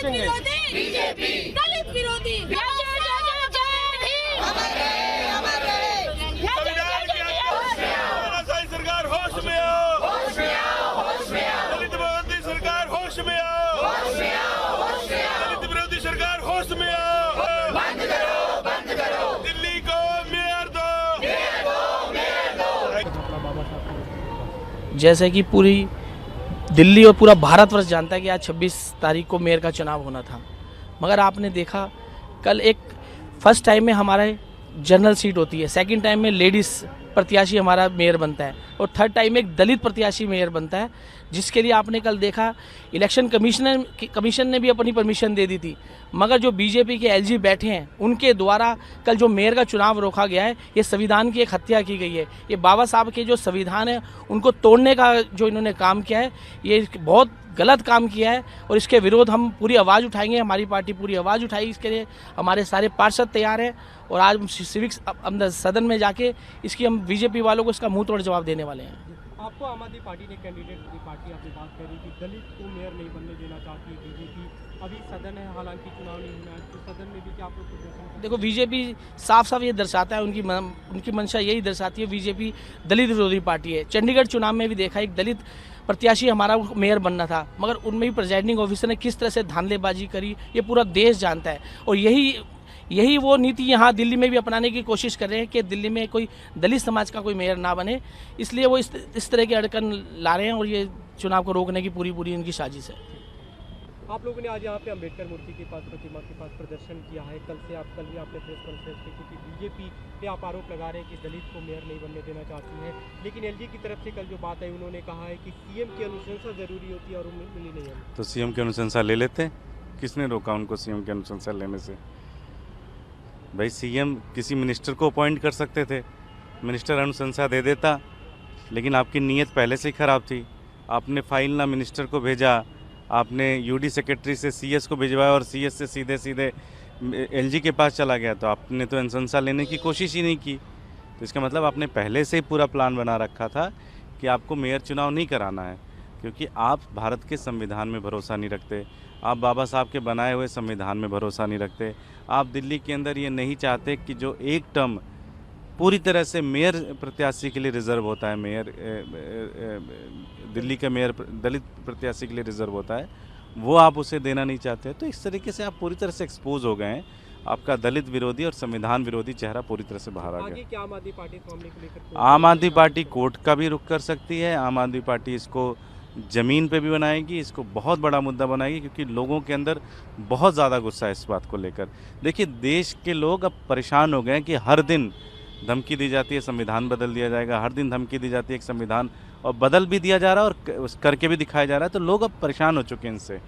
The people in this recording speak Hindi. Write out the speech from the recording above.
बख्शेंगे। दलित विरोधी सरकार होश में आओ, दलित विरोधी सरकार होश में आओ, दलित विरोधी सरकार होश में आओ। बंद करो दिल्ली को मेयर दो। जैसे कि पूरी दिल्ली और पूरा भारतवर्ष जानता है कि आज 26 तारीख को मेयर का चुनाव होना था, मगर आपने देखा कल एक फर्स्ट टाइम में हमारे जनरल सीट होती है, सेकंड टाइम में लेडीज़ प्रत्याशी हमारा मेयर बनता है और थर्ड टाइम में एक दलित प्रत्याशी मेयर बनता है, जिसके लिए आपने कल देखा इलेक्शन कमीशन ने भी अपनी परमिशन दे दी थी, मगर जो बीजेपी के एलजी बैठे हैं उनके द्वारा कल जो मेयर का चुनाव रोका गया है, ये संविधान की एक हत्या की गई है। ये बाबा साहब के जो संविधान है उनको तोड़ने का जो इन्होंने काम किया है, ये बहुत गलत काम किया है और इसके विरोध हम पूरी आवाज़ उठाएंगे। हमारी पार्टी पूरी आवाज़ उठाई इसके लिए, हमारे सारे पार्षद तैयार हैं और आज हम सिविक्स अंदर सदन में जाके इसकी हम बीजेपी वालों को इसका मुंह तोड़ जवाब देने वाले हैं। आपको आम आदमी पार्टी ने कैंडिडेट की पार्टी आपने बात करी कि दलित को मेयर नहीं बनने देना चाहती है बीजेपी। अभी सदन है, हालांकि चुनाव नहीं हुआ है, तो सदन में भी क्या आप लोग प्रदर्शन? देखो बीजेपी साफ साफ ये दर्शाता है, उनकी मंशा यही दर्शाती है, बीजेपी दलित विरोधी पार्टी है। चंडीगढ़ चुनाव में भी देखा एक दलित प्रत्याशी हमारा मेयर बनना था, मगर उनमें भी प्रिजाइडिंग ऑफिसर ने किस तरह से धांधलेबाजी करी ये पूरा देश जानता है और यही वो नीति यहाँ दिल्ली में भी अपनाने की कोशिश कर रहे हैं कि दिल्ली में कोई दलित समाज का कोई मेयर ना बने, इसलिए वो इस तरह के अड़कन ला रहे हैं और ये चुनाव को रोकने की पूरी इनकी साजिश है। आप लोगों ने आज यहाँ पे अंबेडकर मूर्ति के पास, प्रतिमा के पास प्रदर्शन किया है। कल भी आपने प्रेस कॉन्फ्रेंस की, क्योंकि बीजेपी पे आप आरोप लगा रहे हैं कि दलित को मेयर नहीं बनने देना चाहती है, लेकिन एलजी की तरफ से कल जो बात है उन्होंने कहा है कि सीएम की अनुशंसा जरूरी होती है और उन्हें मिली नहीं है। तो सीएम की अनुशंसा ले लेते, किसने रोका उनको सीएम की अनुशंसा लेने से? भाई सीएम किसी मिनिस्टर को अपॉइंट कर सकते थे, मिनिस्टर अनुशंसा दे देता, लेकिन आपकी नीयत पहले से ही खराब थी। आपने फाइल ना मिनिस्टर को भेजा, आपने यूडी सेक्रेटरी से सीएस को भिजवाया और सीएस से सीधे एलजी के पास चला गया, तो आपने तो अनुशंसा लेने की कोशिश ही नहीं की। तो इसका मतलब आपने पहले से ही पूरा प्लान बना रखा था कि आपको मेयर चुनाव नहीं कराना है, क्योंकि आप भारत के संविधान में भरोसा नहीं रखते, आप बाबा साहब के बनाए हुए संविधान में भरोसा नहीं रखते। आप दिल्ली के अंदर ये नहीं चाहते कि जो एक टर्म पूरी तरह से मेयर प्रत्याशी के लिए रिजर्व होता है, मेयर दिल्ली का मेयर दलित प्रत्याशी के लिए रिजर्व होता है, वो आप उसे देना नहीं चाहते। तो इस तरीके से आप पूरी तरह से एक्सपोज हो गए हैं, आपका दलित विरोधी और संविधान विरोधी चेहरा पूरी तरह से बाहर आ गया। क्या आम आदमी पार्टी इस मामले को लेकर? आम आदमी पार्टी कोर्ट का भी रुख कर सकती है, आम आदमी पार्टी इसको ज़मीन पे भी बनाएगी, इसको बहुत बड़ा मुद्दा बनाएगी, क्योंकि लोगों के अंदर बहुत ज़्यादा गुस्सा है इस बात को लेकर। देखिए देश के लोग अब परेशान हो गए हैं कि हर दिन धमकी दी जाती है संविधान बदल दिया जाएगा, हर दिन धमकी दी जाती है एक संविधान, और बदल भी दिया जा रहा है और करके भी दिखाया जा रहा है, तो लोग अब परेशान हो चुके हैं इनसे।